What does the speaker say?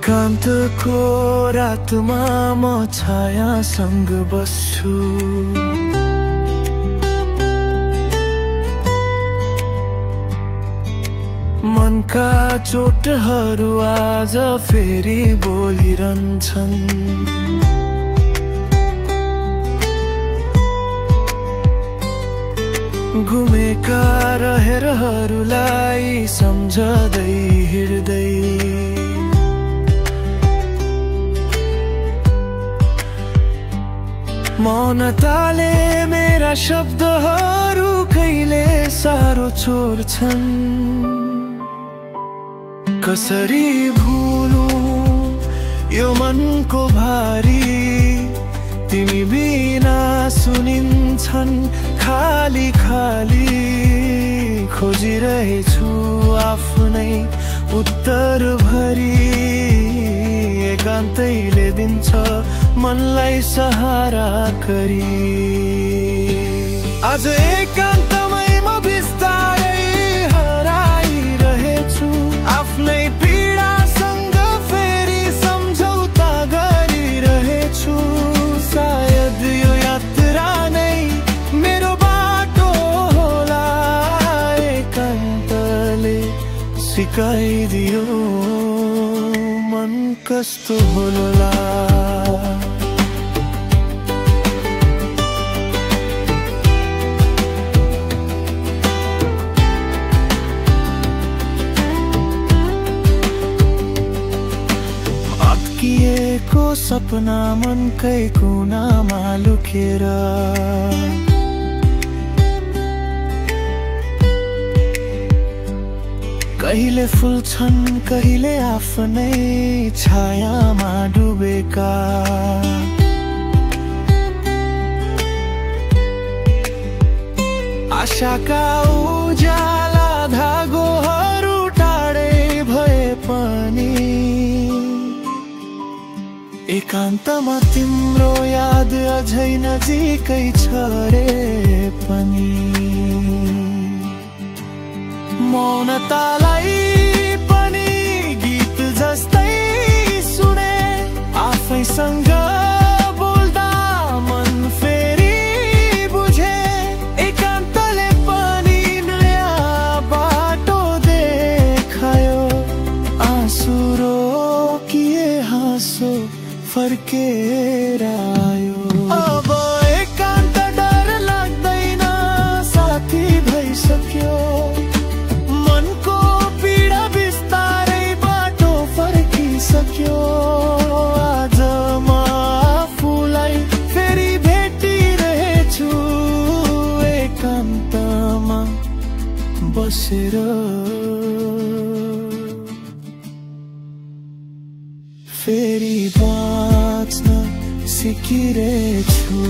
एकान्तको रातमा म छायासँग बस्छु, मनका चोटहरू आज फेरि बोलिरहन्छन्। घुमेका रहेरहरूलाई सम्झदै हिँड्दै मौनताले मेरा शब्दहरू कहिले साह्रो छोड्छन्। कसरी भुलूं यो मनको भारी, तिमी बिना सुनिन्छन् खाली खाली। खोजिरहेछु आफ्नै उत्तर भरि, एकान्तैले दिन्छ मनलाई सहारा करी। आज एकान्तमै म बिस्तारै हराइरहेछु, आफ्नै पीडासँग फेरि सम्झौता गरिरहेछु। सायद यो यात्रा नै मेरो बाटो होला, एकान्तले सिकाइदियो मन कस्तो होला। अत्किएको सपना मनकै कुनामा लुकेर, कहिले फुल्छन् कहिले आफ्नै छायामा डुबेका। आशाका उज्याला धागोहरू टाढै भए पनि, एकान्तमा तिम्रो याद अझै नजिकै छ रे पनि। मौनतालाई पनि गीत जस्तै सुने, आफैसँग बोल्दा मन फेरि बुझे। एकान्तले पनि नयाँ बाटो देखायो, आँसु रोकिए हाँसो फर्केर आयो। अब एकान्त डर लाग्दैन, साथी भइसक्यो। मनको पीडा बिस्तारै बाटो फर्किसक्यो। आज म आफूलाई फेरि भेटिरहेछु, एकान्तमा बसेर फेरि बाँच्न सिकिरहेछु।